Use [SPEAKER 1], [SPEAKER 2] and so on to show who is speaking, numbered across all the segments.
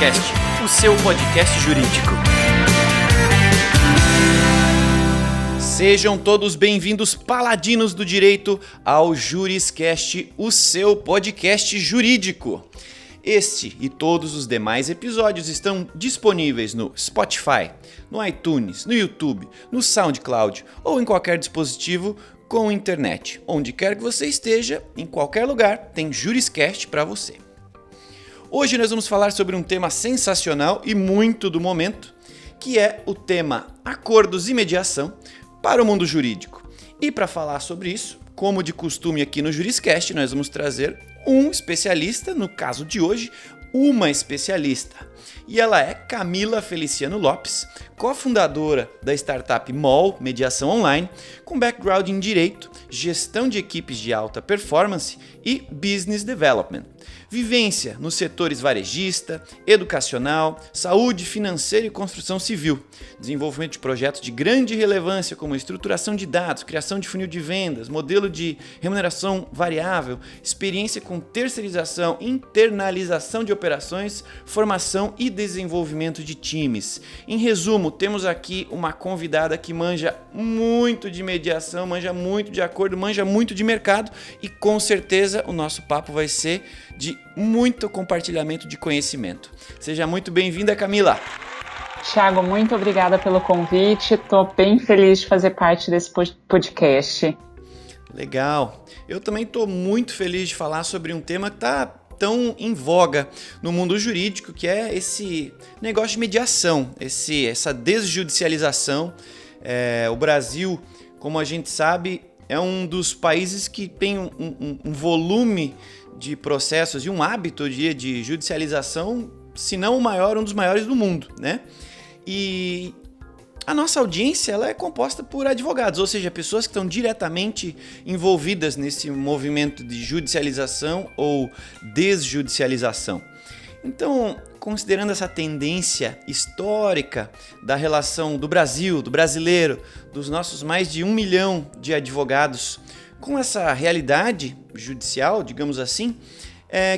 [SPEAKER 1] Juriscast, o seu podcast jurídico. Sejam todos bem-vindos, paladinos do direito, ao Juriscast, o seu podcast jurídico. Este e todos os demais episódios estão disponíveis no Spotify, no iTunes, no YouTube, no SoundCloud ou em qualquer dispositivo com internet. Onde quer que você esteja, em qualquer lugar, tem Juriscast para você. Hoje nós vamos falar sobre um tema sensacional e muito do momento, que é o tema acordos e mediação para o mundo jurídico. E para falar sobre isso, como de costume aqui no Juriscast, nós vamos trazer um especialista, no caso de hoje, uma especialista. E ela é Camila Feliciano Lopes, cofundadora da startup MOL, Mediação Online, com background em Direito, Gestão de Equipes de Alta Performance e Business Development. Vivência nos setores varejista, educacional, saúde, financeira e construção civil. Desenvolvimento de projetos de grande relevância como estruturação de dados, criação de funil de vendas, modelo de remuneração variável, experiência com terceirização, internalização de operações, formação e desenvolvimento de times. Em resumo, temos aqui uma convidada que manja muito de mediação, manja muito de acordo, manja muito de mercado e com certeza o nosso papo vai ser de muito compartilhamento de conhecimento. Seja muito bem-vinda, Camila.
[SPEAKER 2] Thiago, muito obrigada pelo convite. Estou bem feliz de fazer parte desse podcast.
[SPEAKER 1] Legal. Eu também estou muito feliz de falar sobre um tema que está tão em voga no mundo jurídico, que é esse negócio de mediação, essa desjudicialização. O Brasil, como a gente sabe, é um dos países que tem um volume de processos e um hábito de judicialização, se não o maior, um dos maiores do mundo, né? E a nossa audiência ela é composta por advogados, ou seja, pessoas que estão diretamente envolvidas nesse movimento de judicialização ou desjudicialização. Então, considerando essa tendência histórica da relação do Brasil, do brasileiro, dos nossos mais de 1 milhão de advogados com essa realidade judicial, digamos assim,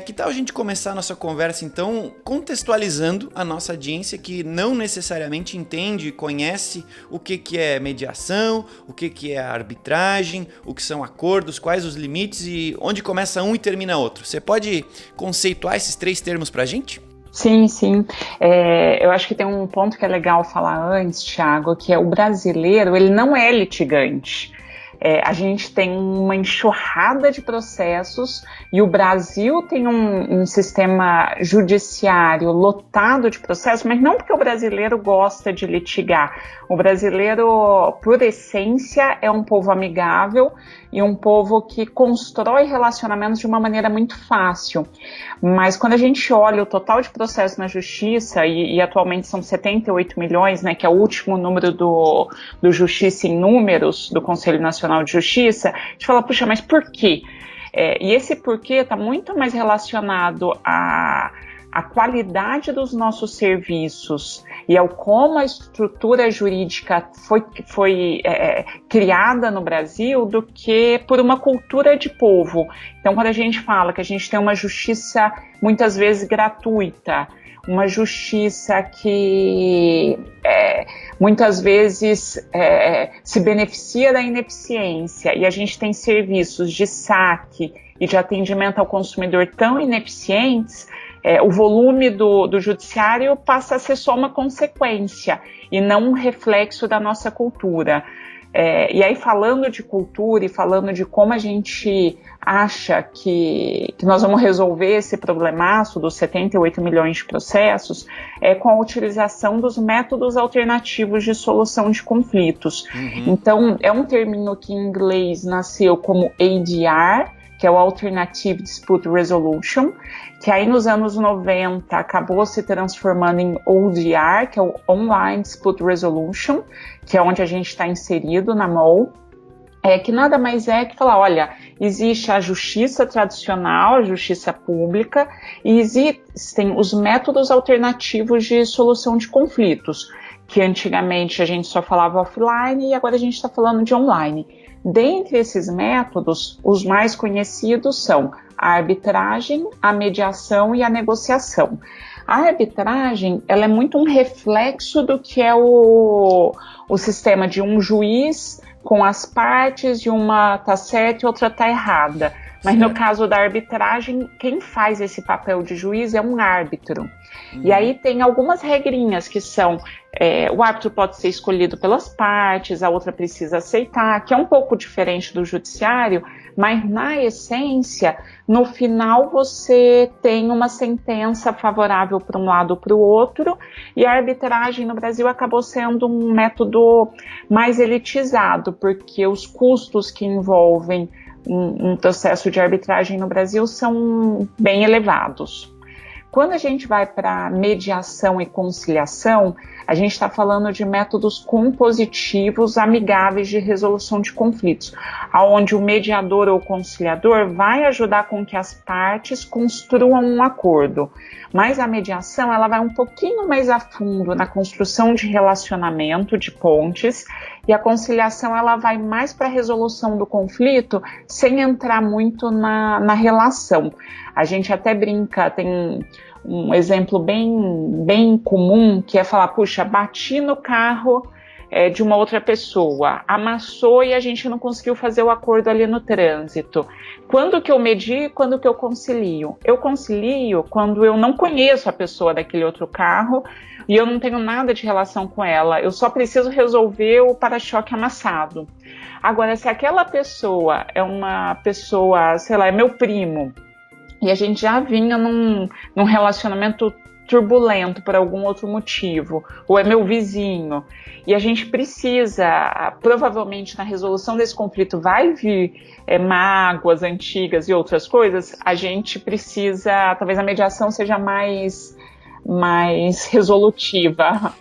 [SPEAKER 1] que tal a gente começar a nossa conversa, então, contextualizando a nossa audiência que não necessariamente entende e conhece o que é mediação, o que é arbitragem, o que são acordos, quais os limites e onde começa um e termina outro. Você pode conceituar esses 3 termos para a gente?
[SPEAKER 2] Sim. Eu acho que tem um ponto que é legal falar antes, Thiago, que é o brasileiro, ele não é litigante. A gente tem uma enxurrada de processos e o Brasil tem um sistema judiciário lotado de processos, mas não porque o brasileiro gosta de litigar. O brasileiro, por essência, é um povo amigável e um povo que constrói relacionamentos de uma maneira muito fácil. Mas quando a gente olha o total de processos na justiça, e atualmente são 78 milhões, né, que é o último número do Justiça em Números, do Conselho Nacional de Justiça, a gente fala, puxa, mas por quê? E esse porquê está muito mais relacionado à qualidade dos nossos serviços e ao como a estrutura jurídica foi criada no Brasil do que por uma cultura de povo. Então, quando a gente fala que a gente tem uma justiça muitas vezes gratuita, uma justiça que muitas vezes se beneficia da ineficiência e a gente tem serviços de saque e de atendimento ao consumidor tão ineficientes, o volume do judiciário passa a ser só uma consequência e não um reflexo da nossa cultura. E aí, falando de cultura e falando de como a gente acha que nós vamos resolver esse problemaço dos 78 milhões de processos, com a utilização dos métodos alternativos de solução de conflitos. Então, é um termo que em inglês nasceu como ADR, que é o Alternative Dispute Resolution, que aí nos anos 90 acabou se transformando em ODR, que é o Online Dispute Resolution, que é onde a gente está inserido na MOL, que nada mais é que falar, olha, existe a justiça tradicional, a justiça pública, e existem os métodos alternativos de solução de conflitos, que antigamente a gente só falava offline e agora a gente está falando de online. Dentre esses métodos, os mais conhecidos são a arbitragem, a mediação e a negociação. A arbitragem, ela é muito um reflexo do que é o sistema de um juiz com as partes, de uma tá certa e outra tá errada. Mas no caso da arbitragem, quem faz esse papel de juiz é um árbitro. E aí tem algumas regrinhas que são, o árbitro pode ser escolhido pelas partes, a outra precisa aceitar, que é um pouco diferente do judiciário, mas na essência, no final você tem uma sentença favorável para um lado ou para o outro, e a arbitragem no Brasil acabou sendo um método mais elitizado, porque os custos que envolvem um processo de arbitragem no Brasil são bem elevados. Quando a gente vai para mediação e conciliação, a gente está falando de métodos compositivos amigáveis de resolução de conflitos, onde o mediador ou conciliador vai ajudar com que as partes construam um acordo. Mas a mediação ela vai um pouquinho mais a fundo na construção de relacionamento, de pontes, e a conciliação ela vai mais para a resolução do conflito, sem entrar muito na relação. A gente até brinca, tem um exemplo bem comum, que é falar, puxa, bati no carro de uma outra pessoa, amassou e a gente não conseguiu fazer o acordo ali no trânsito. Quando que eu medio, quando que eu concilio? Eu concilio quando eu não conheço a pessoa daquele outro carro e eu não tenho nada de relação com ela, eu só preciso resolver o para-choque amassado. Agora, se aquela pessoa é uma pessoa, sei lá, é meu primo, e a gente já vinha num relacionamento turbulento por algum outro motivo, ou é meu vizinho, e a gente precisa, provavelmente na resolução desse conflito vai vir mágoas antigas e outras coisas, a gente precisa, talvez a mediação seja mais resolutiva.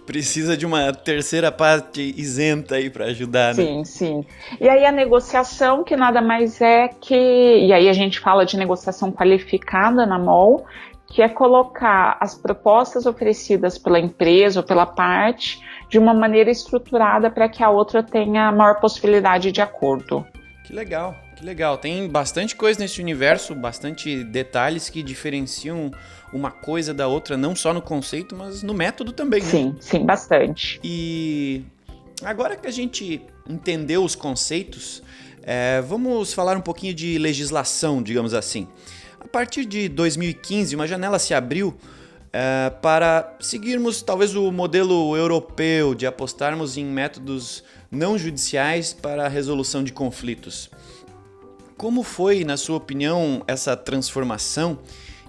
[SPEAKER 1] Precisa de uma terceira parte isenta aí para ajudar, né?
[SPEAKER 2] Sim, sim. E aí a negociação, que nada mais é que... E aí a gente fala de negociação qualificada na MOL, que é colocar as propostas oferecidas pela empresa ou pela parte de uma maneira estruturada para que a outra tenha a maior possibilidade de acordo.
[SPEAKER 1] Que legal, que legal. Tem bastante coisa nesse universo, bastante detalhes que diferenciam uma coisa da outra, não só no conceito, mas no método também, né?
[SPEAKER 2] Sim, sim, bastante.
[SPEAKER 1] E agora que a gente entendeu os conceitos, vamos falar um pouquinho de legislação, digamos assim. A partir de 2015, uma janela se abriu para seguirmos talvez o modelo europeu de apostarmos em métodos não judiciais para a resolução de conflitos. Como foi, na sua opinião, essa transformação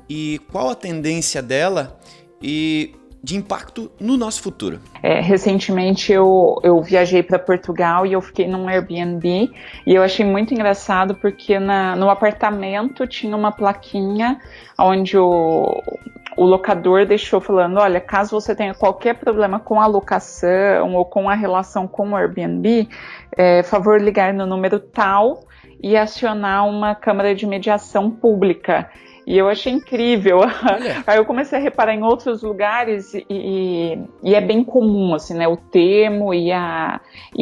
[SPEAKER 1] e qual a tendência dela e de impacto no nosso futuro?
[SPEAKER 2] Recentemente eu viajei para Portugal e eu fiquei num Airbnb e eu achei muito engraçado porque no apartamento tinha uma plaquinha onde o locador deixou falando, olha, caso você tenha qualquer problema com a locação ou com a relação com o Airbnb, favor ligar no número tal e acionar uma câmara de mediação pública. E eu achei incrível. Aí eu comecei a reparar em outros lugares e é bem comum, assim, né, o termo e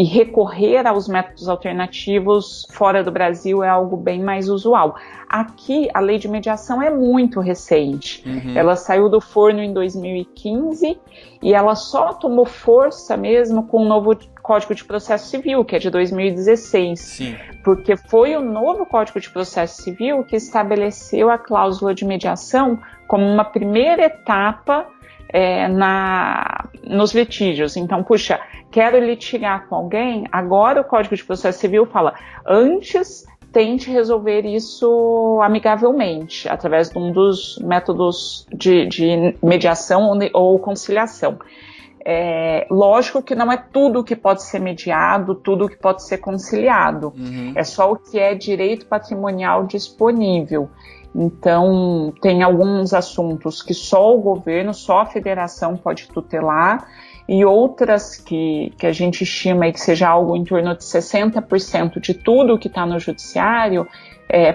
[SPEAKER 2] recorrer aos métodos alternativos fora do Brasil é algo bem mais usual. Aqui, a lei de mediação é muito recente. Ela saiu do forno em 2015 e ela só tomou força mesmo com o novo Código de Processo Civil, que é de 2016. Sim. Porque foi o novo Código de Processo Civil que estabeleceu a cláusula de mediação como uma primeira etapa nos litígios. Então, puxa, quero litigar com alguém, agora o Código de Processo Civil fala, antes tente resolver isso amigavelmente, através de um dos métodos de mediação ou conciliação. Lógico que não é tudo que pode ser mediado, tudo que pode ser conciliado. É só o que é direito patrimonial disponível. Então, tem alguns assuntos que só o governo, só a federação pode tutelar, e outras que a gente estima aí que seja algo em torno de 60% de tudo que está no judiciário,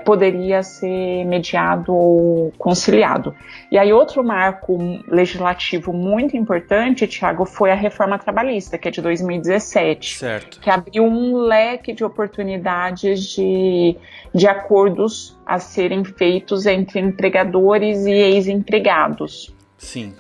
[SPEAKER 2] poderia ser mediado ou conciliado. E aí outro marco legislativo muito importante, Thiago, foi a reforma trabalhista, que é de 2017, certo, que abriu um leque de oportunidades de acordos a serem feitos entre empregadores e ex-empregados.
[SPEAKER 1] Sim.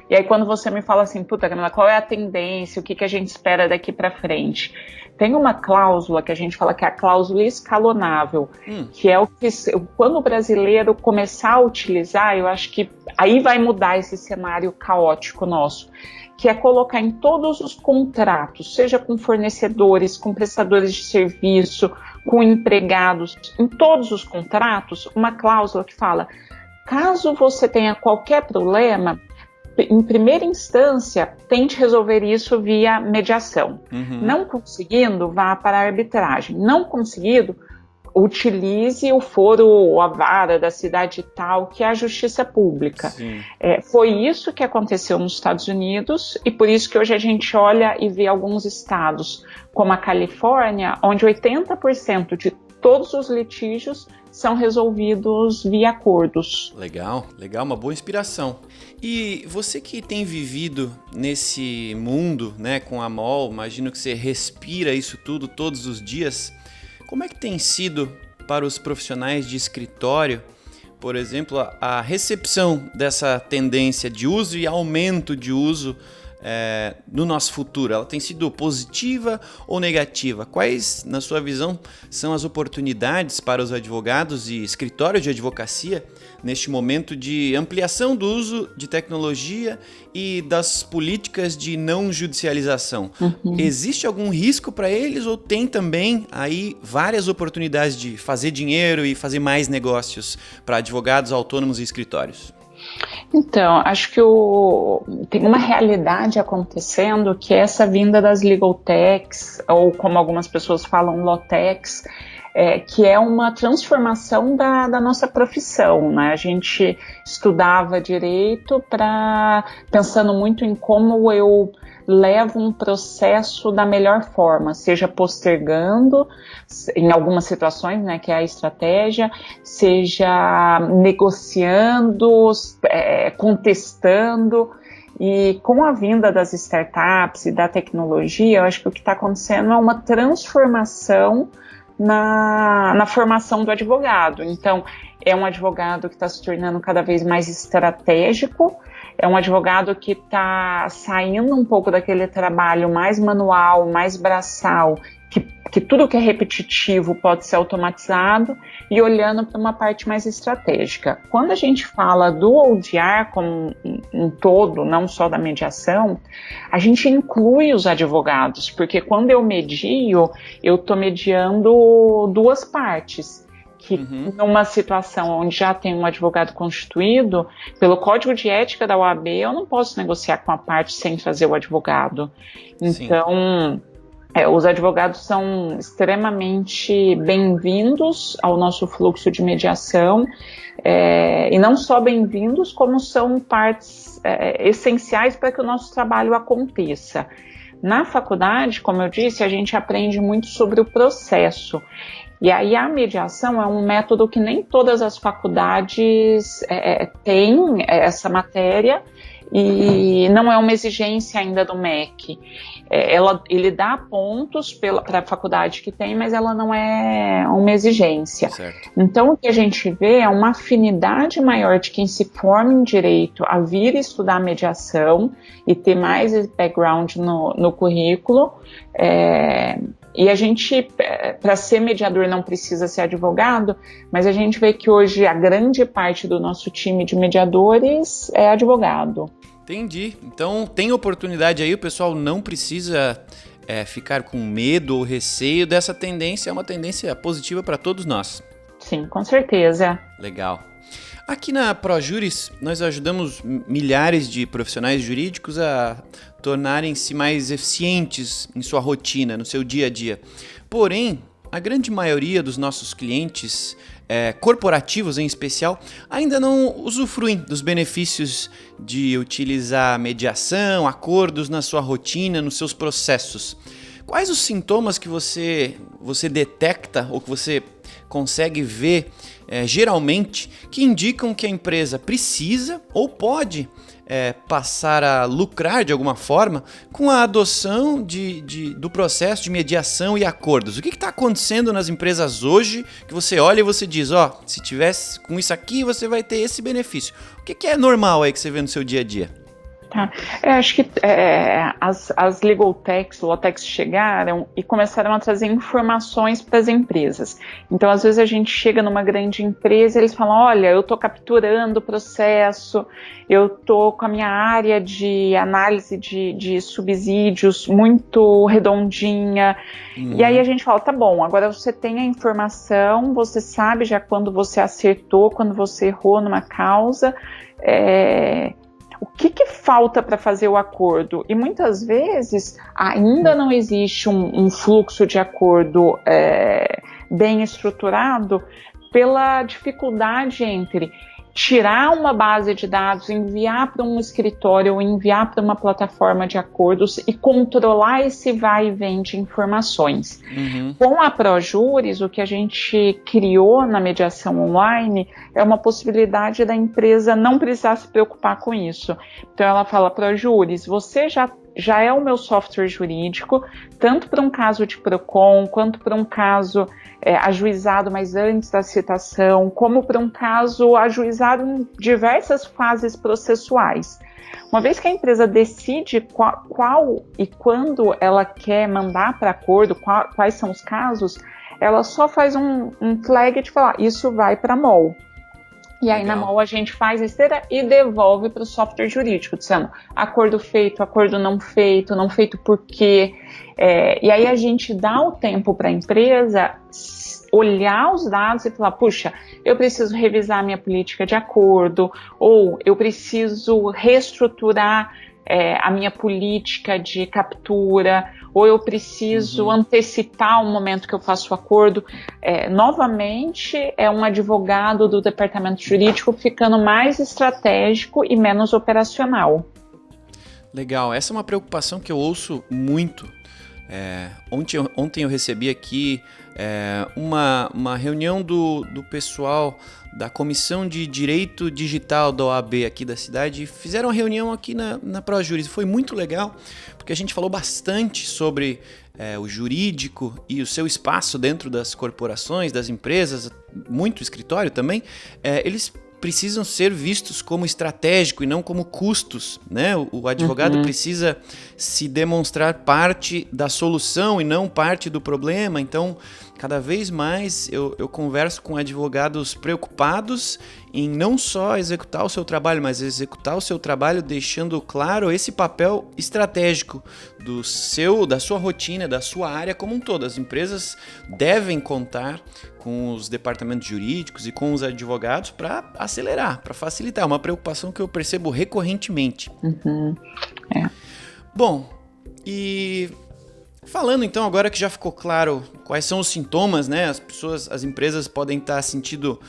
[SPEAKER 2] E aí quando você me fala assim, puta, Camila, qual é a tendência, o que a gente espera daqui para frente? Tem uma cláusula que a gente fala que é a cláusula escalonável, que é o que, quando o brasileiro começar a utilizar, eu acho que aí vai mudar esse cenário caótico nosso, que é colocar em todos os contratos, seja com fornecedores, com prestadores de serviço, com empregados, em todos os contratos, uma cláusula que fala, caso você tenha qualquer problema, em primeira instância, tente resolver isso via mediação. Não conseguindo, vá para a arbitragem. Não conseguido, utilize o foro ou a vara da cidade tal, que é a justiça pública. Foi isso que aconteceu nos Estados Unidos e por isso que hoje a gente olha e vê alguns estados, como a Califórnia, onde 80% de todos os litígios são resolvidos via acordos.
[SPEAKER 1] Legal, uma boa inspiração. E você que tem vivido nesse mundo, né, com a MOL, imagino que você respira isso tudo todos os dias. Como é que tem sido para os profissionais de escritório, por exemplo, a recepção dessa tendência de uso e aumento de uso no nosso futuro? Ela tem sido positiva ou negativa? Quais, na sua visão, são as oportunidades para os advogados e escritórios de advocacia neste momento de ampliação do uso de tecnologia e das políticas de não judicialização? Existe algum risco para eles ou tem também aí várias oportunidades de fazer dinheiro e fazer mais negócios para advogados autônomos e escritórios?
[SPEAKER 2] Então, acho que tem uma realidade acontecendo que é essa vinda das legal techs, ou como algumas pessoas falam, law techs, que é uma transformação da nossa profissão, né? A gente estudava direito pensando muito em como eu levo um processo da melhor forma, seja postergando, em algumas situações, né, que é a estratégia, seja negociando, contestando. E com a vinda das startups e da tecnologia, eu acho que o que está acontecendo é uma transformação na formação do advogado. Então, é um advogado que está se tornando cada vez mais estratégico, é um advogado que está saindo um pouco daquele trabalho mais manual, mais braçal, que tudo que é repetitivo pode ser automatizado, e olhando para uma parte mais estratégica. Quando a gente fala do ODR como um todo, não só da mediação, a gente inclui os advogados, porque quando eu medio, eu estou mediando duas partes. Que numa situação onde já tem um advogado constituído, pelo Código de Ética da OAB, eu não posso negociar com a parte sem trazer o advogado. Então, os advogados são extremamente bem-vindos ao nosso fluxo de mediação, e não só bem-vindos, como são partes essenciais para que o nosso trabalho aconteça. Na faculdade, como eu disse, a gente aprende muito sobre o processo. E aí a mediação é um método que nem todas as faculdades têm essa matéria e não é uma exigência ainda do MEC. Ele dá pontos para a faculdade que tem, mas ela não é uma exigência.
[SPEAKER 1] Certo.
[SPEAKER 2] Então o que a gente vê é uma afinidade maior de quem se forma em direito a vir estudar mediação e ter mais esse background no currículo. E a gente, para ser mediador, não precisa ser advogado, mas a gente vê que hoje a grande parte do nosso time de mediadores é advogado.
[SPEAKER 1] Entendi. Então tem oportunidade aí, o pessoal não precisa ficar com medo ou receio dessa tendência, é uma tendência positiva para todos nós.
[SPEAKER 2] Sim, com certeza.
[SPEAKER 1] Legal. Aqui na ProJuris, nós ajudamos milhares de profissionais jurídicos a tornarem-se mais eficientes em sua rotina, no seu dia a dia. Porém, a grande maioria dos nossos clientes, corporativos em especial, ainda não usufruem dos benefícios de utilizar mediação, acordos na sua rotina, nos seus processos. quais os sintomas que você detecta ou que você consegue ver geralmente que indicam que a empresa precisa ou pode passar a lucrar de alguma forma com a adoção do processo de mediação e acordos? O que está acontecendo nas empresas hoje que você olha e você diz, se tivesse com isso aqui você vai ter esse benefício? O que é normal aí que você vê no seu dia a dia?
[SPEAKER 2] Tá. Eu acho que as legal techs, law techs chegaram e começaram a trazer informações para as empresas. Então, às vezes a gente chega numa grande empresa e eles falam, olha, eu estou capturando o processo, eu estou com a minha área de análise de subsídios muito redondinha. E aí a gente fala, tá bom, agora você tem a informação, você sabe já quando você acertou, quando você errou numa causa, o que falta para fazer o acordo? E muitas vezes ainda não existe um fluxo de acordo bem estruturado pela dificuldade entre tirar uma base de dados, enviar para um escritório ou enviar para uma plataforma de acordos e controlar esse vai e vem de informações. Uhum. Com a ProJuris, o que a gente criou na mediação online é uma possibilidade da empresa não precisar se preocupar com isso. Então ela fala, ProJuris, você já é o meu software jurídico, tanto para um caso de PROCON, quanto para um caso ajuizado, mas antes da citação, como para um caso ajuizado em diversas fases processuais. Uma vez que a empresa decide qual e quando ela quer mandar para acordo, quais são os casos, ela só faz um flag de falar, isso vai para a MOL. E aí na MOL a gente faz a esteira e devolve para o software jurídico, dizendo acordo feito, acordo não feito por quê. E aí a gente dá o tempo para a empresa olhar os dados e falar, puxa, eu preciso revisar minha política de acordo, ou eu preciso reestruturar a minha política de captura, ou eu preciso antecipar o momento que eu faço o acordo. Novamente, é um advogado do departamento jurídico ficando mais estratégico e menos operacional.
[SPEAKER 1] Legal, essa é uma preocupação que eu ouço muito. Ontem eu recebi aqui uma reunião do pessoal da Comissão de Direito Digital da OAB aqui da cidade, e fizeram uma reunião aqui na ProJuris. Foi muito legal, porque a gente falou bastante sobre o jurídico e o seu espaço dentro das corporações, das empresas, muito escritório também. Eles precisam ser vistos como estratégico e não como custos, né? O advogado precisa se demonstrar parte da solução e não parte do problema. Então, cada vez mais eu converso com advogados preocupados em não só executar o seu trabalho, mas executar o seu trabalho deixando claro esse papel estratégico da sua rotina, da sua área como um todo. As empresas devem contar com os departamentos jurídicos e com os advogados para acelerar, para facilitar. É uma preocupação que eu percebo recorrentemente. Bom, e falando então agora que já ficou claro quais são os sintomas, né? As empresas podem estar sentindo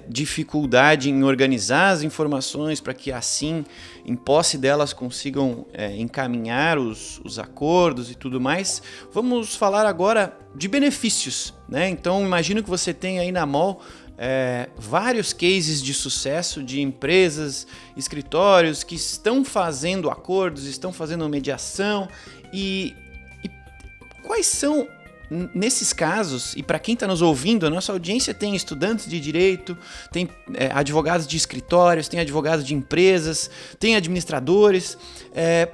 [SPEAKER 1] dificuldade em organizar as informações para que assim, em posse delas, consigam encaminhar os acordos e tudo mais. Vamos falar agora de benefícios, né? Então imagino que você tem aí na MOL vários cases de sucesso de empresas, escritórios que estão fazendo acordos, estão fazendo mediação e quais são, nesses casos, e para quem está nos ouvindo, a nossa audiência tem estudantes de direito, tem advogados de escritórios, tem advogados de empresas, tem administradores.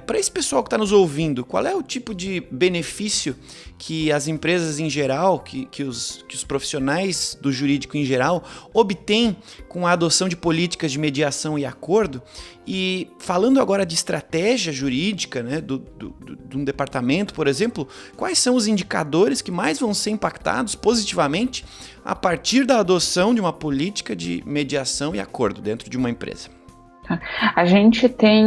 [SPEAKER 1] Para esse pessoal que está nos ouvindo, qual é o tipo de benefício que as empresas em geral, que os profissionais do jurídico em geral obtêm com a adoção de políticas de mediação e acordo? E falando agora de estratégia jurídica, né, de um departamento, por exemplo, quais são os indicadores que mais vão ser impactados positivamente a partir da adoção de uma política de mediação e acordo dentro de uma empresa?
[SPEAKER 2] A gente tem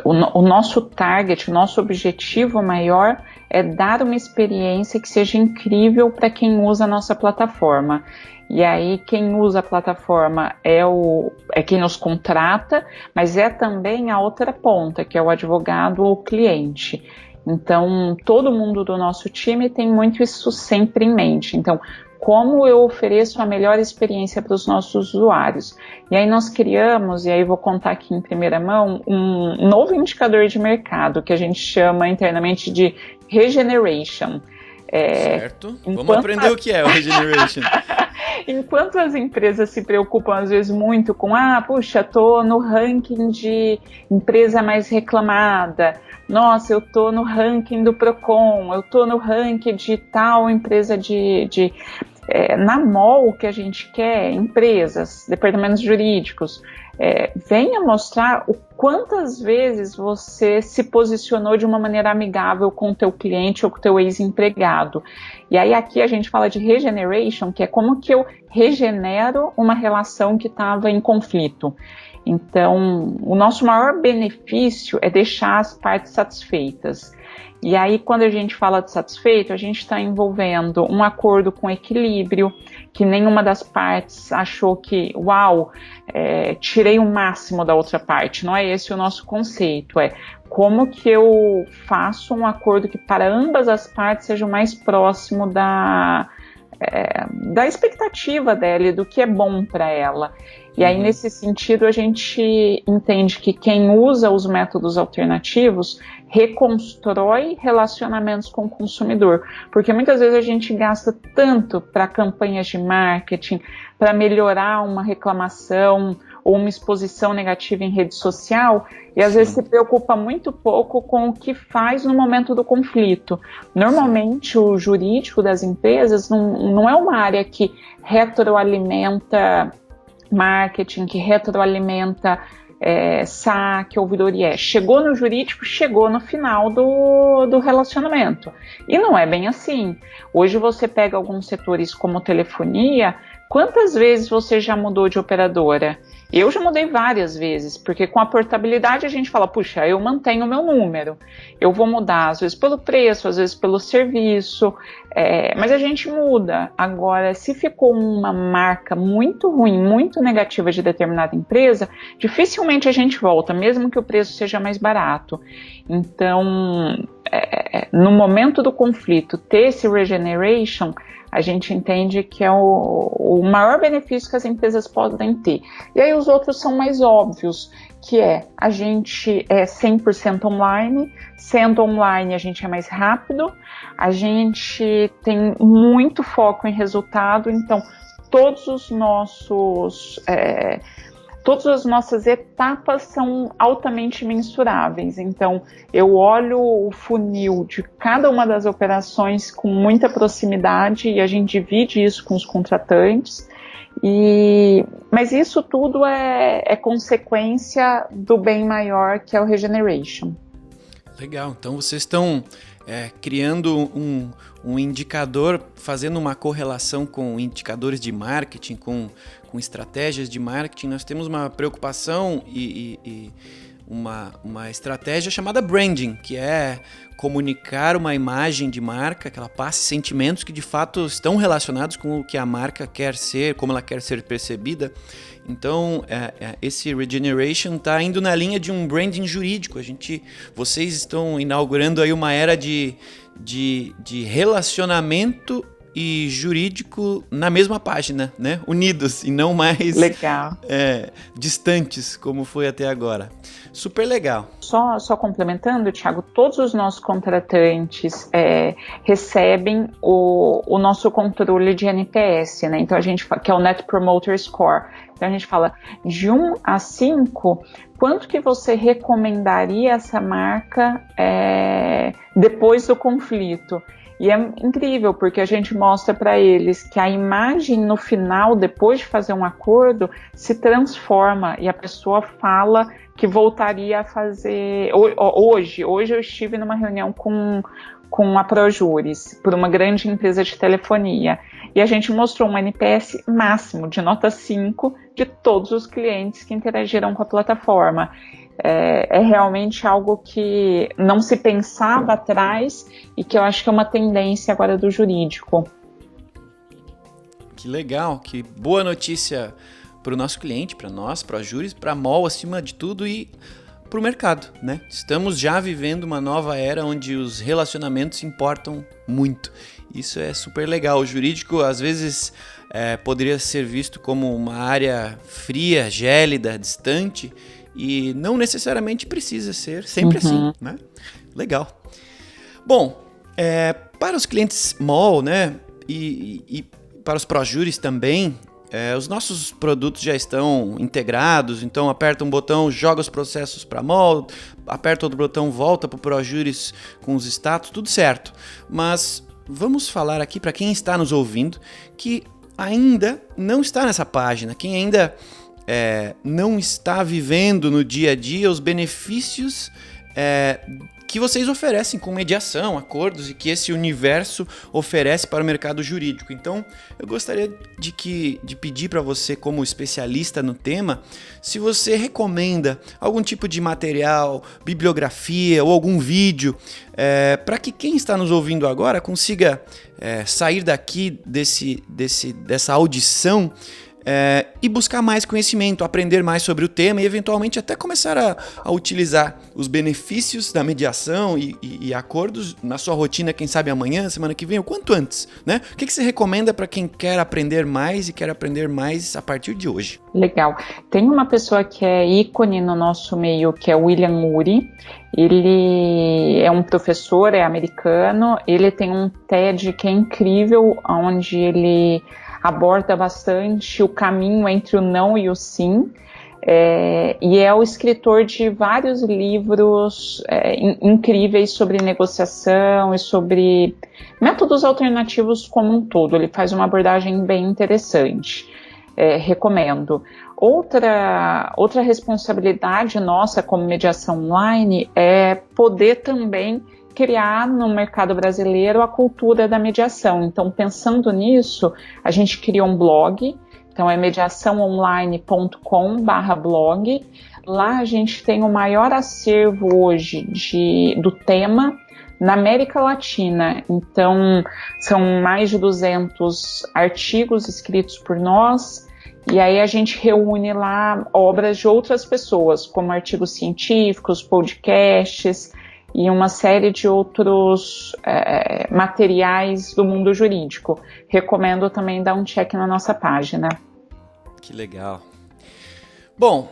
[SPEAKER 2] o nosso target, o nosso objetivo maior é dar uma experiência que seja incrível para quem usa a nossa plataforma. E aí quem usa a plataforma é quem nos contrata, mas é também a outra ponta, que é o advogado ou cliente. Então, todo mundo do nosso time tem muito isso sempre em mente. Então, como eu ofereço a melhor experiência para os nossos usuários? E aí nós criamos, e aí vou contar aqui em primeira mão, um novo indicador de mercado que a gente chama internamente de Regeneration.
[SPEAKER 1] Certo. Vamos aprender o que é o Regeneration.
[SPEAKER 2] Enquanto as empresas se preocupam às vezes muito com, puxa, tô no ranking de empresa mais reclamada, nossa, eu tô no ranking do Procon, eu tô no ranking de tal empresa na mall, o que a gente quer, empresas, departamentos jurídicos, venha mostrar o quantas vezes você se posicionou de uma maneira amigável com o teu cliente ou com o teu ex-empregado. E aí aqui a gente fala de regeneration, que é como que eu regenero uma relação que estava em conflito. Então, o nosso maior benefício é deixar as partes satisfeitas. E aí, quando a gente fala de satisfeito, a gente está envolvendo um acordo com equilíbrio, que nenhuma das partes achou que, tirei o máximo da outra parte. Não é esse o nosso conceito, é como que eu faço um acordo que para ambas as partes seja o mais próximo da expectativa dela e do que é bom para ela. E aí, nesse sentido, a gente entende que quem usa os métodos alternativos reconstrói relacionamentos com o consumidor, porque muitas vezes a gente gasta tanto para campanhas de marketing, para melhorar uma reclamação ou uma exposição negativa em rede social, e às vezes se preocupa muito pouco com o que faz no momento do conflito. Normalmente o jurídico das empresas não é uma área que retroalimenta marketing, que retroalimenta saque, ouvidoria. Chegou no jurídico, chegou no final do relacionamento. E não é bem assim. Hoje você pega alguns setores como telefonia, quantas vezes você já mudou de operadora? Eu já mudei várias vezes, porque com a portabilidade a gente fala, puxa, eu mantenho o meu número. Eu vou mudar, às vezes pelo preço, às vezes pelo serviço, mas a gente muda. Agora, se ficou uma marca muito ruim, muito negativa de determinada empresa, dificilmente a gente volta, mesmo que o preço seja mais barato. Então, no momento do conflito, ter esse regeneration, a gente entende que é o maior benefício que as empresas podem ter. E aí os outros são mais óbvios, que a gente é 100% online, sendo online a gente é mais rápido, a gente tem muito foco em resultado, então todas as nossas etapas são altamente mensuráveis. Então, eu olho o funil de cada uma das operações com muita proximidade e a gente divide isso com os contratantes. Mas isso tudo é consequência do bem maior que é o Regeneration.
[SPEAKER 1] Legal, então vocês estão criando um indicador, fazendo uma correlação com indicadores de marketing, com estratégias de marketing. Nós temos uma preocupação e uma estratégia chamada branding, que é comunicar uma imagem de marca, que ela passe sentimentos que de fato estão relacionados com o que a marca quer ser, como ela quer ser percebida. Então, esse Regeneration está indo na linha de um branding jurídico. Vocês estão inaugurando aí uma era de relacionamento e jurídico na mesma página, né? Unidos e não mais distantes, como foi até agora. Super legal.
[SPEAKER 2] Só complementando, Thiago, todos os nossos contratantes recebem o nosso controle de NPS, né? Então a gente fala, que é o Net Promoter Score. Então a gente fala de 1 a 5, quanto que você recomendaria essa marca depois do conflito? E é incrível, porque a gente mostra para eles que a imagem no final, depois de fazer um acordo, se transforma e a pessoa fala que voltaria a fazer... Hoje eu estive numa reunião com a ProJuris, por uma grande empresa de telefonia, e a gente mostrou um NPS máximo de nota 5 de todos os clientes que interagiram com a plataforma. É realmente algo que não se pensava atrás e que eu acho que é uma tendência agora do jurídico.
[SPEAKER 1] Que legal, que boa notícia para o nosso cliente, para nós, para a Juris, para a MOL acima de tudo, e para o mercado, né? Estamos já vivendo uma nova era onde os relacionamentos importam muito. Isso é super legal. O jurídico, às vezes, poderia ser visto como uma área fria, gélida, distante, e não necessariamente precisa ser sempre assim, né? Legal. Bom, para os clientes mall, né, e para os ProJuris também, os nossos produtos já estão integrados, então aperta um botão, joga os processos para mall, aperta outro botão, volta para o ProJuris com os status, tudo certo. Mas vamos falar aqui para quem está nos ouvindo que ainda não está nessa página, quem ainda não está vivendo no dia a dia os benefícios que vocês oferecem com mediação, acordos e que esse universo oferece para o mercado jurídico. Então, eu gostaria de pedir para você, como especialista no tema, se você recomenda algum tipo de material, bibliografia ou algum vídeo para que quem está nos ouvindo agora consiga sair daqui dessa audição e buscar mais conhecimento, aprender mais sobre o tema e eventualmente até começar a utilizar os benefícios da mediação e acordos na sua rotina, quem sabe amanhã, semana que vem, ou quanto antes, né? O que você recomenda para quem quer aprender mais e quer aprender mais a partir de hoje?
[SPEAKER 2] Legal. Tem uma pessoa que é ícone no nosso meio, que é o William Ury. Ele é um professor, é americano, ele tem um TED que é incrível, onde ele aborda bastante o caminho entre o não e o sim, e é o escritor de vários livros incríveis sobre negociação e sobre métodos alternativos como um todo. Ele faz uma abordagem bem interessante, recomendo. Outra responsabilidade nossa como mediação online é poder também criar no mercado brasileiro a cultura da mediação. Então, pensando nisso, a gente criou um blog, então é mediaçãoonline.com/blog. Lá a gente tem o maior acervo hoje do tema na América Latina. Então, são mais de 200 artigos escritos por nós, e aí a gente reúne lá obras de outras pessoas, como artigos científicos, podcasts, e uma série de outros materiais do mundo jurídico. Recomendo também dar um check na nossa página.
[SPEAKER 1] Que legal. Bom,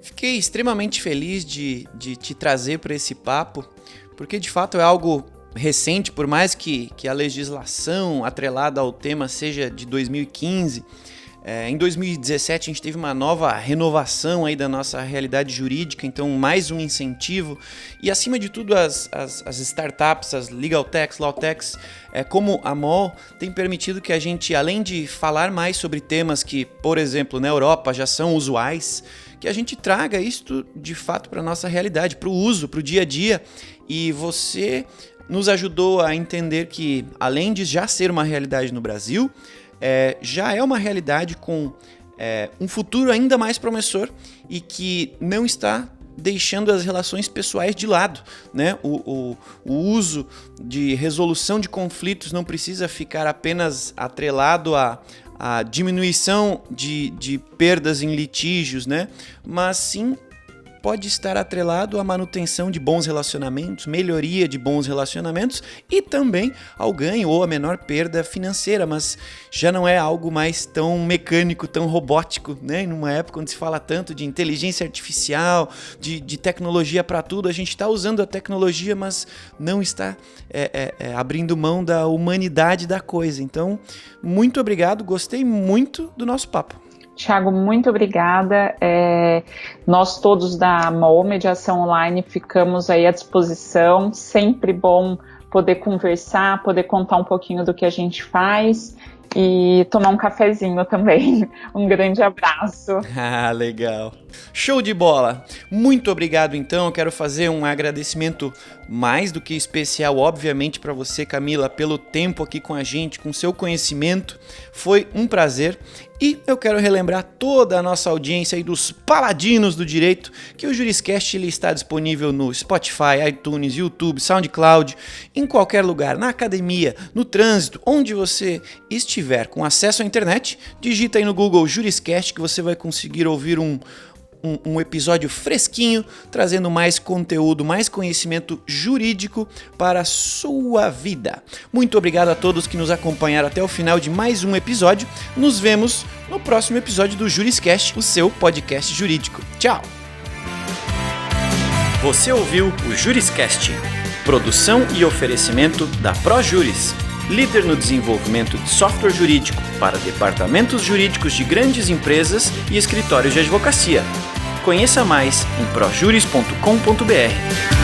[SPEAKER 1] fiquei extremamente feliz de te trazer para esse papo, porque de fato é algo recente, por mais que a legislação atrelada ao tema seja de 2015, em 2017 a gente teve uma nova renovação aí da nossa realidade jurídica, então mais um incentivo e acima de tudo as startups, as legal techs, law techs, como a MOL, tem permitido que a gente, além de falar mais sobre temas que, por exemplo, na Europa já são usuais, que a gente traga isso de fato para a nossa realidade, para o uso, para o dia a dia. E você nos ajudou a entender que, além de já ser uma realidade no Brasil, já é uma realidade com um futuro ainda mais promissor e que não está deixando as relações pessoais de lado, né? O uso de resolução de conflitos não precisa ficar apenas atrelado à diminuição de perdas em litígios, né? Mas sim pode estar atrelado à manutenção de bons relacionamentos, melhoria de bons relacionamentos e também ao ganho ou à menor perda financeira, mas já não é algo mais tão mecânico, tão robótico, né? Numa época onde se fala tanto de inteligência artificial, de tecnologia para tudo, a gente está usando a tecnologia, mas não está abrindo mão da humanidade da coisa. Então, muito obrigado, gostei muito do nosso papo.
[SPEAKER 2] Thiago, muito obrigada. Nós todos da MOL Mediação Online ficamos aí à disposição. Sempre bom poder conversar, poder contar um pouquinho do que a gente faz e tomar um cafezinho também. Um grande abraço.
[SPEAKER 1] Ah, legal. Show de bola. Muito obrigado, então. Eu quero fazer um agradecimento mais do que especial, obviamente, para você, Camila, pelo tempo aqui com a gente, com seu conhecimento. Foi um prazer. E eu quero relembrar toda a nossa audiência aí dos paladinos do direito que o Juriscast ele está disponível no Spotify, iTunes, YouTube, SoundCloud, em qualquer lugar, na academia, no trânsito, onde você estiver com acesso à internet, digita aí no Google Juriscast que você vai conseguir ouvir um um episódio fresquinho, trazendo mais conteúdo, mais conhecimento jurídico para a sua vida. Muito obrigado a todos que nos acompanharam até o final de mais um episódio. Nos vemos no próximo episódio do Juriscast, o seu podcast jurídico. Tchau! Você ouviu o Juriscast, produção e oferecimento da ProJuris, líder no desenvolvimento de software jurídico para departamentos jurídicos de grandes empresas e escritórios de advocacia. Conheça mais em projuris.com.br.